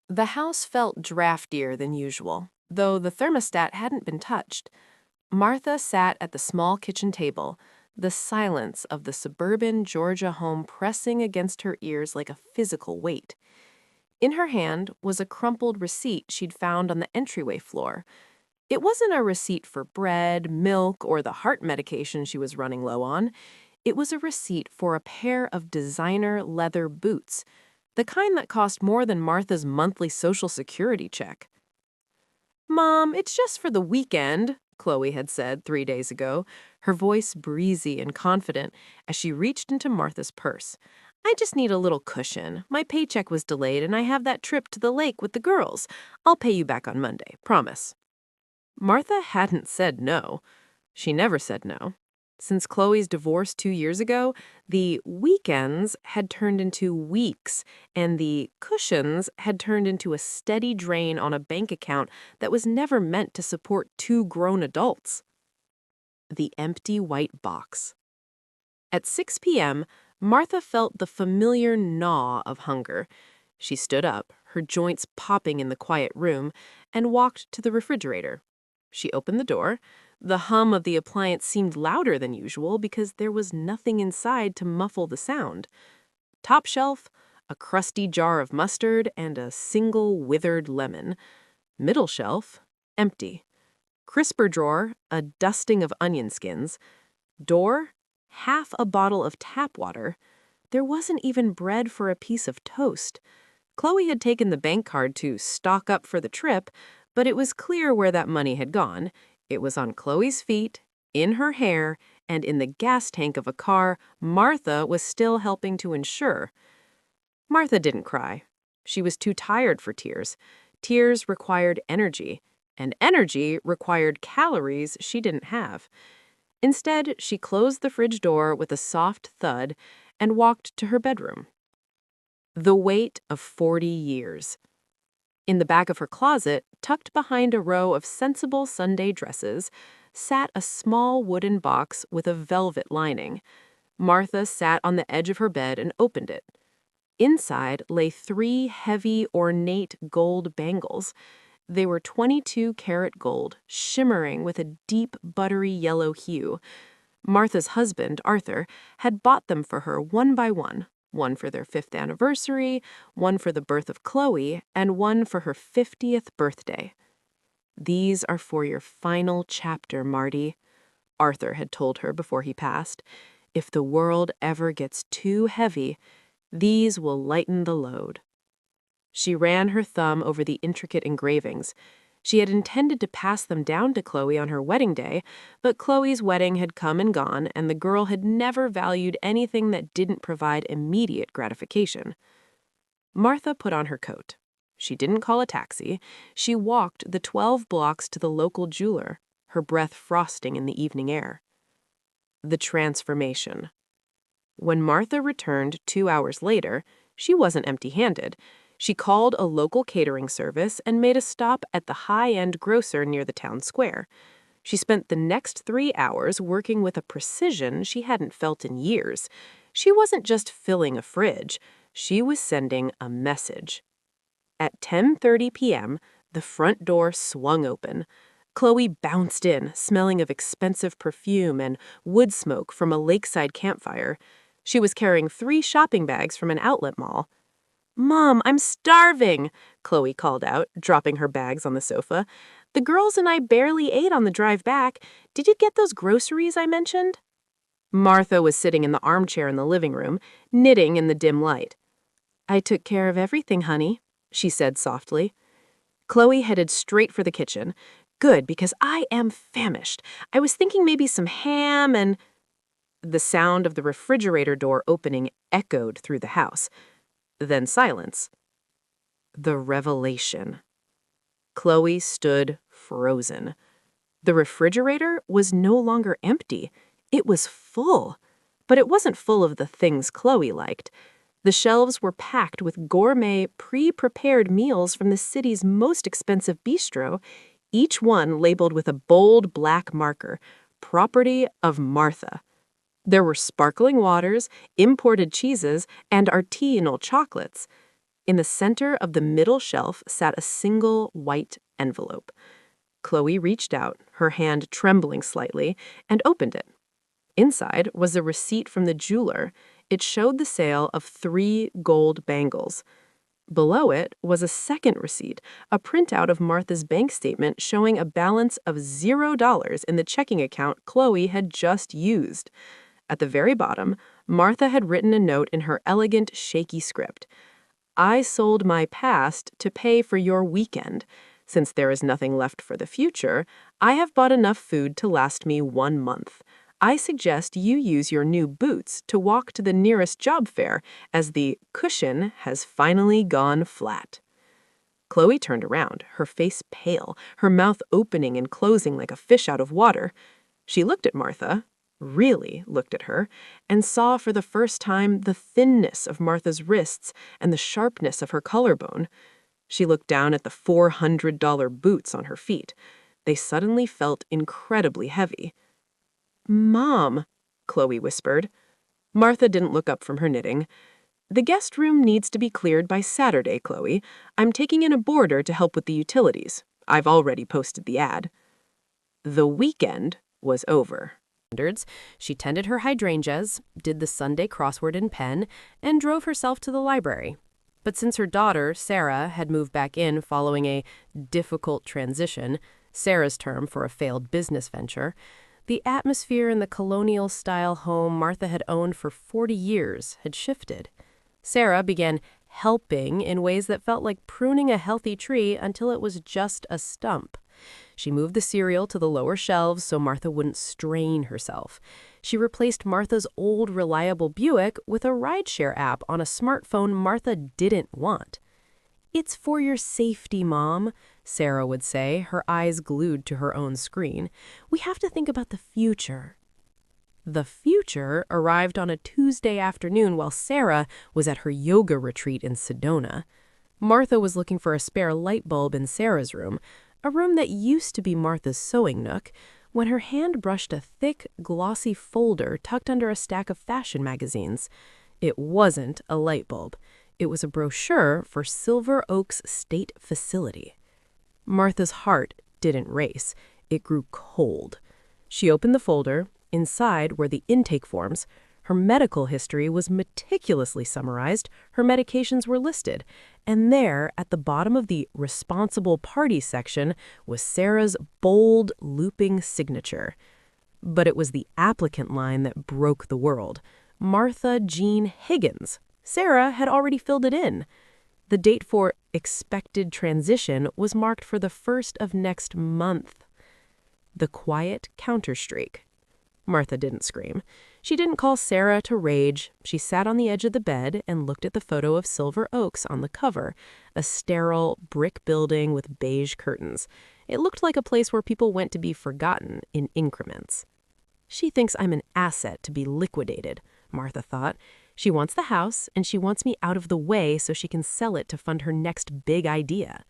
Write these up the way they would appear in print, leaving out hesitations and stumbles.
The house felt draftier than usual, though the thermostat hadn't been touched. Martha sat at the small kitchen table, the silence of the suburban Georgia home pressing against her ears like a physical weight. In her hand was a crumpled receipt she'd found on the entryway floor. It wasn't a receipt for bread, milk, or the heart medication she was running low on. It was a receipt for a pair of designer leather boots, the kind that cost more than Martha's monthly Social Security check. "Mom, it's just for the weekend," Chloe had said 3 days ago, her voice breezy and confident as she reached into Martha's purse. "I just need a little cushion. My paycheck was delayed and I have that trip to the lake with the girls. I'll pay you back on Monday, promise." Martha hadn't said no. She never said no. Since Chloe's divorce 2 years ago, the weekends had turned into weeks, and the cushions had turned into a steady drain on a bank account that was never meant to support two grown adults. The empty white box. At 6 p.m., Martha felt the familiar gnaw of hunger. She stood up, her joints popping in the quiet room, and walked to the refrigerator. She opened the door. The hum of the appliance seemed louder than usual because there was nothing inside to muffle the sound. Top shelf, a crusty jar of mustard and a single withered lemon. Middle shelf, empty. Crisper drawer, a dusting of onion skins. Door, half a bottle of tap water. There wasn't even bread for a piece of toast. Chloe had taken the bank card to stock up for the trip, but it was clear where that money had gone. It was on Chloe's feet, in her hair, and in the gas tank of a car Martha was still helping to insure. Martha didn't cry. She was too tired for tears. Tears required energy, and energy required calories she didn't have. Instead, she closed the fridge door with a soft thud and walked to her bedroom. The weight of 40 years. In the back of her closet, tucked behind a row of sensible Sunday dresses, sat a small wooden box with a velvet lining. Martha sat on the edge of her bed and opened it. Inside lay 3 heavy, ornate gold bangles. They were 22-karat gold, shimmering with a deep, buttery yellow hue. Martha's husband, Arthur, had bought them for her one by one for their 5th anniversary, one for the birth of Chloe, and one for her 50th birthday. "These are for your final chapter, Marty," Arthur had told her before he passed. "If the world ever gets too heavy, these will lighten the load." She ran her thumb over the intricate engravings. She had intended to pass them down to Chloe on her wedding day, but Chloe's wedding had come and gone, and the girl had never valued anything that didn't provide immediate gratification. Martha put on her coat. She didn't call a taxi. She walked the 12 blocks to the local jeweler, her breath frosting in the evening air. The transformation. When Martha returned 2 hours later, she wasn't empty-handed. She called a local catering service and made a stop at the high-end grocer near the town square. She spent the next 3 hours working with a precision she hadn't felt in years. She wasn't just filling a fridge. She was sending a message. At 10:30 p.m., the front door swung open. Chloe bounced in, smelling of expensive perfume and wood smoke from a lakeside campfire. She was carrying 3 shopping bags from an outlet mall. "Mom, I'm starving," Chloe called out, dropping her bags on the sofa. "The girls and I barely ate on the drive back. Did you get those groceries I mentioned?" Martha was sitting in the armchair in the living room, knitting in the dim light. "I took care of everything, honey," she said softly. Chloe headed straight for the kitchen. "Good, because I am famished. I was thinking maybe some ham and—" The sound of the refrigerator door opening echoed through the house. Then silence. The revelation. Chloe stood frozen. The refrigerator was no longer empty. It was full. But it wasn't full of the things Chloe liked. The shelves were packed with gourmet, pre-prepared meals from the city's most expensive bistro, each one labeled with a bold black marker, "Property of Martha." There were sparkling waters, imported cheeses, and artisanal chocolates. In the center of the middle shelf sat a single white envelope. Chloe reached out, her hand trembling slightly, and opened it. Inside was a receipt from the jeweler. It showed the sale of 3 gold bangles. Below it was a second receipt, a printout of Martha's bank statement showing a balance of $0 in the checking account Chloe had just used. At the very bottom, Martha had written a note in her elegant, shaky script. I sold my past to pay for your weekend. Since there is nothing left for the future, I have bought enough food to last me 1 month. I suggest you use your new boots to walk to the nearest job fair, as the cushion has finally gone flat. Chloe turned around, her face pale, her mouth opening and closing like a fish out of water. She looked at Martha, really looked at her, and saw for the first time the thinness of Martha's wrists and the sharpness of her collarbone. She looked down at the $400 boots on her feet. They suddenly felt incredibly heavy. Mom, Chloe whispered. Martha didn't look up from her knitting. The guest room needs to be cleared by Saturday, Chloe. I'm taking in a boarder to help with the utilities. I've already posted the ad. The weekend was over. She tended her hydrangeas, did the Sunday crossword in pen, and drove herself to the library. But since her daughter, Sarah, had moved back in following a difficult transition, Sarah's term for a failed business venture, the atmosphere in the colonial-style home Martha had owned for 40 years had shifted. Sarah began helping in ways that felt like pruning a healthy tree until it was just a stump. She moved the cereal to the lower shelves so Martha wouldn't strain herself. She replaced Martha's old reliable Buick with a rideshare app on a smartphone Martha didn't want. It's for your safety, Mom, Sarah would say, her eyes glued to her own screen. We have to think about the future. The future arrived on a Tuesday afternoon while Sarah was at her yoga retreat in Sedona. Martha was looking for a spare light bulb in Sarah's room, a room that used to be Martha's sewing nook, when her hand brushed a thick, glossy folder tucked under a stack of fashion magazines. It wasn't a light bulb. It was a brochure for Silver Oaks State Facility. Martha's heart didn't race. It grew cold. She opened the folder. Inside were the intake forms. Her medical history was meticulously summarized, her medications were listed, and there, at the bottom of the responsible party section, was Sarah's bold, looping signature. But it was the applicant line that broke the world. Martha Jean Higgins. Sarah had already filled it in. The date for expected transition was marked for the 1st of next month. The quiet counterstreak. Martha didn't scream. She didn't call Sarah to rage. She sat on the edge of the bed and looked at the photo of Silver Oaks on the cover, a sterile brick building with beige curtains. It looked like a place where people went to be forgotten in increments. She thinks I'm an asset to be liquidated, Martha thought. She wants the house, and she wants me out of the way so she can sell it to fund her next big idea.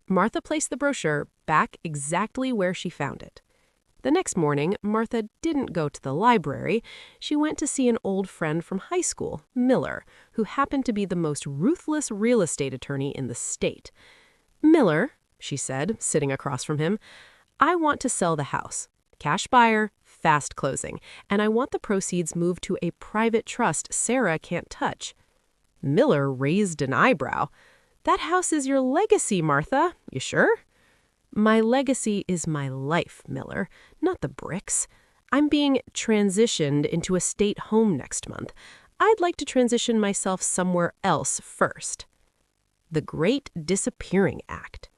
Martha placed the brochure back exactly where she found it. The next morning, Martha didn't go to the library. She went to see an old friend from high school, Miller, who happened to be the most ruthless real estate attorney in the state. Miller, she said, sitting across from him, I want to sell the house. Cash buyer, fast closing, and I want the proceeds moved to a private trust Sarah can't touch. Miller raised an eyebrow. That house is your legacy, Martha. You sure? My legacy is my life, Miller, not the bricks. I'm being transitioned into a state home next month. I'd like to transition myself somewhere else first. The Great Disappearing Act.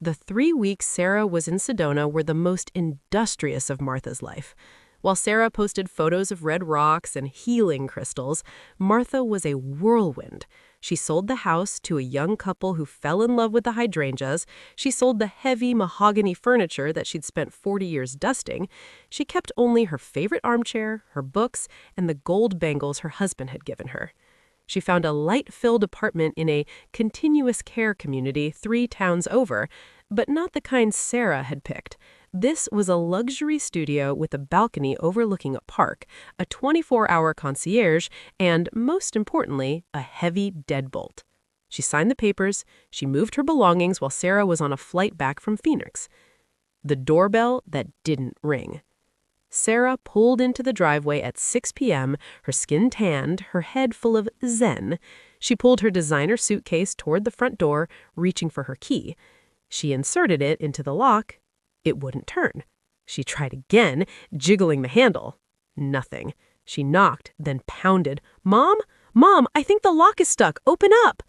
The 3 weeks Sarah was in Sedona were the most industrious of Martha's life. While Sarah posted photos of red rocks and healing crystals, Martha was a whirlwind. She sold the house to a young couple who fell in love with the hydrangeas. She sold the heavy mahogany furniture that she'd spent 40 years dusting. She kept only her favorite armchair, her books, and the gold bangles her husband had given her. She found a light-filled apartment in a continuous care community 3 towns over, but not the kind Sarah had picked. This was a luxury studio with a balcony overlooking a park, a 24-hour concierge, and, most importantly, a heavy deadbolt. She signed the papers. She moved her belongings while Sarah was on a flight back from Phoenix. The doorbell that didn't ring. Sarah pulled into the driveway at 6 p.m., her skin tanned, her head full of zen. She pulled her designer suitcase toward the front door, reaching for her key. She inserted it into the lock. It wouldn't turn. She tried again, jiggling the handle. Nothing. She knocked, then pounded. "Mom? Mom, I think the lock is stuck. Open up!"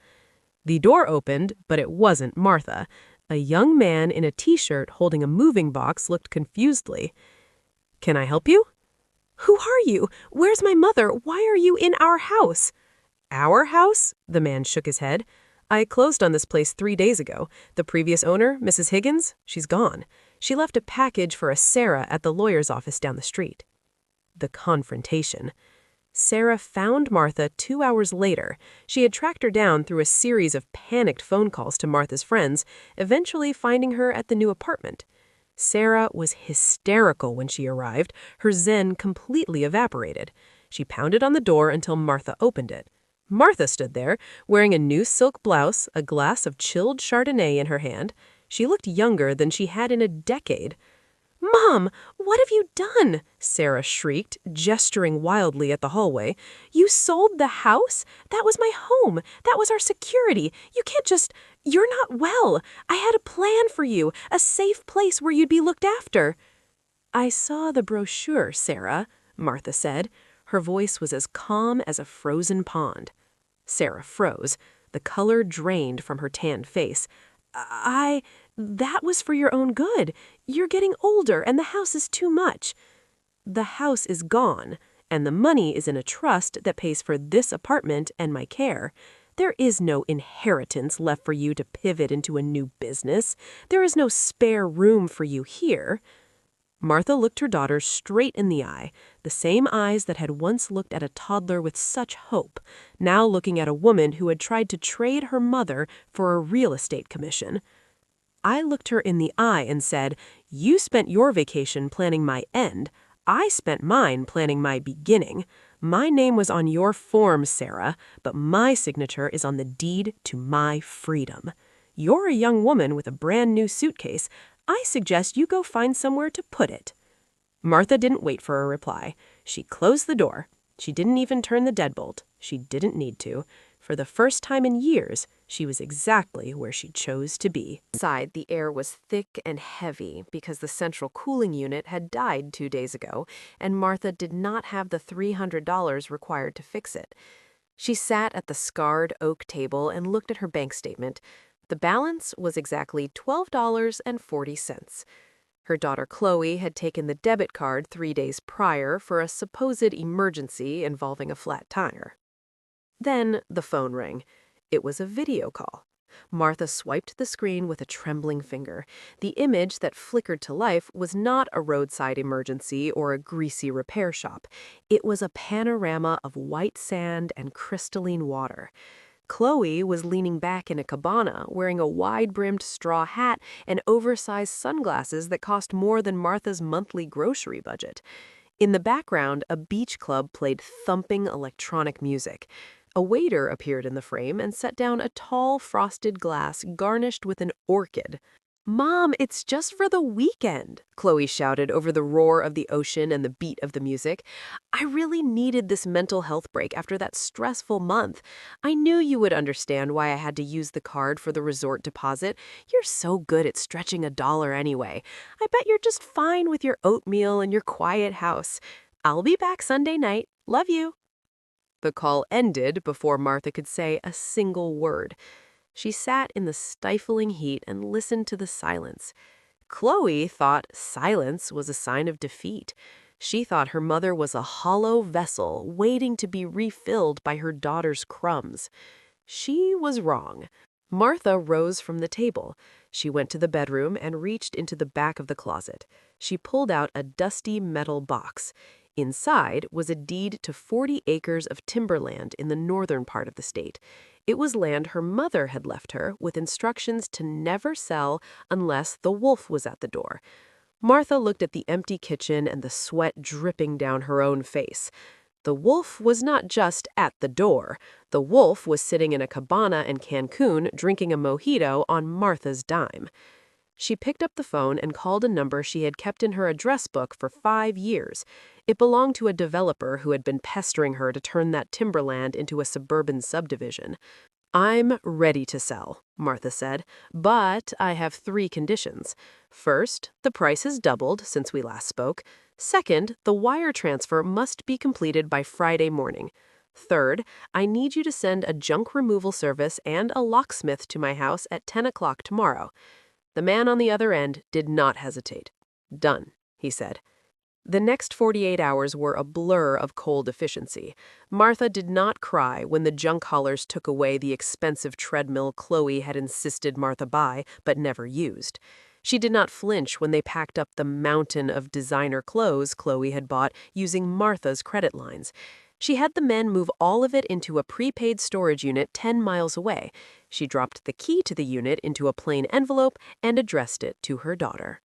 The door opened, but it wasn't Martha. A young man in a t-shirt holding a moving box looked confusedly. "Can I help you?" "Who are you? Where's my mother? Why are you in our house?" "Our house?" The man shook his head. "I closed on this place 3 days ago. The previous owner, Mrs. Higgins, she's gone. She left a package for a Sarah at the lawyer's office down the street." The confrontation. Sarah found Martha 2 hours later. She had tracked her down through a series of panicked phone calls to Martha's friends, eventually finding her at the new apartment. Sarah was hysterical when she arrived, her zen completely evaporated. She pounded on the door until Martha opened it. Martha stood there, wearing a new silk blouse, a glass of chilled Chardonnay in her hand. She looked younger than she had in a decade. "Mom, what have you done?" Sarah shrieked, gesturing wildly at the hallway. "You sold the house? That was my home. That was our security. You can't just... You're not well. I had a plan for you, a safe place where you'd be looked after." "I saw the brochure, Sarah," Martha said. Her voice was as calm as a frozen pond. Sarah froze. The color drained from her tanned face. That was for your own good. You're getting older and the house is too much." "The house is gone, and the money is in a trust that pays for this apartment and my care. There is no inheritance left for you to pivot into a new business. There is no spare room for you here." Martha looked her daughter straight in the eye, the same eyes that had once looked at a toddler with such hope, now looking at a woman who had tried to trade her mother for a real estate commission. "I looked her in the eye and said, 'You spent your vacation planning my end. I spent mine planning my beginning. My name was on your form, Sarah, but my signature is on the deed to my freedom. You're a young woman with a brand new suitcase. I suggest you go find somewhere to put it.'" Martha didn't wait for a reply. She closed the door. She didn't even turn the deadbolt. She didn't need to. For the first time in years, she was exactly where she chose to be. Inside, the air was thick and heavy because the central cooling unit had died 2 days ago, and Martha did not have the $300 required to fix it. She sat at the scarred oak table and looked at her bank statement. The balance was exactly $12.40. Her daughter Chloe had taken the debit card 3 days prior for a supposed emergency involving a flat tire. Then the phone rang. It was a video call. Martha swiped the screen with a trembling finger. The image that flickered to life was not a roadside emergency or a greasy repair shop. It was a panorama of white sand and crystalline water. Chloe was leaning back in a cabana, wearing a wide-brimmed straw hat and oversized sunglasses that cost more than Martha's monthly grocery budget. In the background, a beach club played thumping electronic music. A waiter appeared in the frame and set down a tall, frosted glass garnished with an orchid. "Mom, it's just for the weekend," Chloe shouted over the roar of the ocean and the beat of the music. "I really needed this mental health break after that stressful month. I knew you would understand why I had to use the card for the resort deposit. You're so good at stretching a dollar anyway. I bet you're just fine with your oatmeal and your quiet house. I'll be back Sunday night. Love you." The call ended before Martha could say a single word. She sat in the stifling heat and listened to the silence. Chloe thought silence was a sign of defeat. She thought her mother was a hollow vessel waiting to be refilled by her daughter's crumbs. She was wrong. Martha rose from the table. She went to the bedroom and reached into the back of the closet. She pulled out a dusty metal box. Inside was a deed to 40 acres of timberland in the northern part of the state. It was land her mother had left her with instructions to never sell unless the wolf was at the door. Martha looked at the empty kitchen and the sweat dripping down her own face. The wolf was not just at the door. The wolf was sitting in a cabana in Cancun drinking a mojito on Martha's dime. She picked up the phone and called a number she had kept in her address book for 5 years. It belonged to a developer who had been pestering her to turn that timberland into a suburban subdivision. "I'm ready to sell," Martha said, "but I have 3 conditions. First, the price has doubled since we last spoke. Second, the wire transfer must be completed by Friday morning. Third, I need you to send a junk removal service and a locksmith to my house at 10 o'clock tomorrow." The man on the other end did not hesitate. "Done," he said. The next 48 hours were a blur of cold efficiency. Martha did not cry when the junk haulers took away the expensive treadmill Chloe had insisted Martha buy but never used. She did not flinch when they packed up the mountain of designer clothes Chloe had bought using Martha's credit lines. She had the men move all of it into a prepaid storage unit 10 miles away. She dropped the key to the unit into a plain envelope and addressed it to her daughter.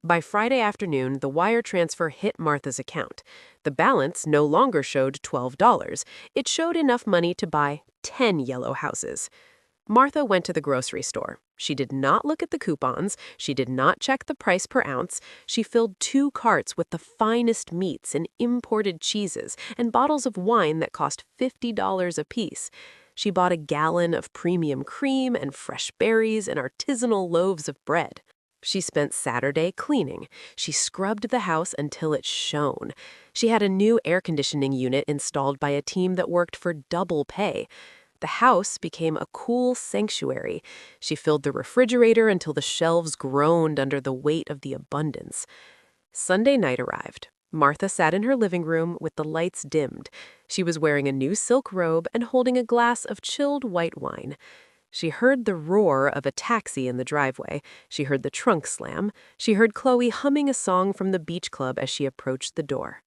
By Friday afternoon, the wire transfer hit Martha's account. The balance no longer showed $12. It showed enough money to buy 10 yellow houses. Martha went to the grocery store. She did not look at the coupons. She did not check the price per ounce. She filled 2 carts with the finest meats and imported cheeses and bottles of wine that cost $50 apiece. She bought a gallon of premium cream and fresh berries and artisanal loaves of bread. She spent Saturday cleaning. She scrubbed the house until it shone. She had a new air conditioning unit installed by a team that worked for double pay. The house became a cool sanctuary. She filled the refrigerator until the shelves groaned under the weight of the abundance. Sunday night arrived. Martha sat in her living room with the lights dimmed. She was wearing a new silk robe and holding a glass of chilled white wine. She heard the roar of a taxi in the driveway. She heard the trunk slam. She heard Chloe humming a song from the beach club as she approached the door.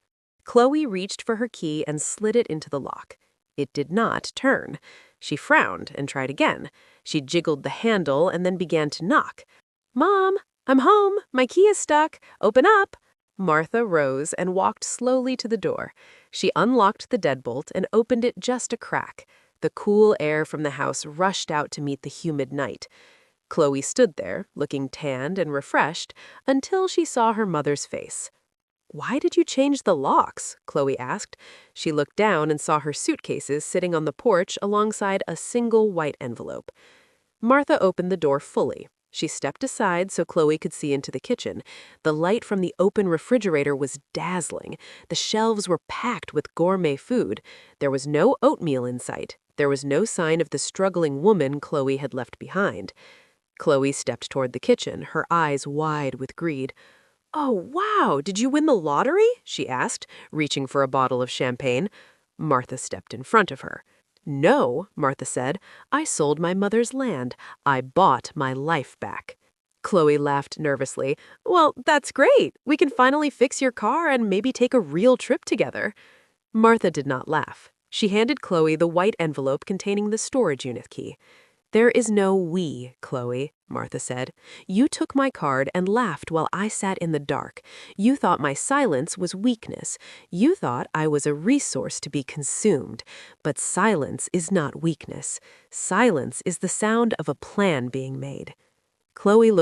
Chloe reached for her key and slid it into the lock. It did not turn. She frowned and tried again. She jiggled the handle and then began to knock. "Mom, I'm home. My key is stuck. Open up." Martha rose and walked slowly to the door. She unlocked the deadbolt and opened it just a crack. The cool air from the house rushed out to meet the humid night. Chloe stood there, looking tanned and refreshed, until she saw her mother's face. "Why did you change the locks?" Chloe asked. She looked down and saw her suitcases sitting on the porch alongside a single white envelope. Martha opened the door fully. She stepped aside so Chloe could see into the kitchen. The light from the open refrigerator was dazzling. The shelves were packed with gourmet food. There was no oatmeal in sight. There was no sign of the struggling woman Chloe had left behind. Chloe stepped toward the kitchen, her eyes wide with greed. "Oh, wow, did you win the lottery?" she asked, reaching for a bottle of champagne. Martha stepped in front of her. "No," Martha said, "I sold my mother's land. I bought my life back." Chloe laughed nervously. "Well, that's great. We can finally fix your car and maybe take a real trip together." Martha did not laugh. She handed Chloe the white envelope containing the storage unit key. "There is no we, Chloe," Martha said. "You took my card and laughed while I sat in the dark. You thought my silence was weakness. You thought I was a resource to be consumed. But silence is not weakness. Silence is the sound of a plan being made." Chloe looked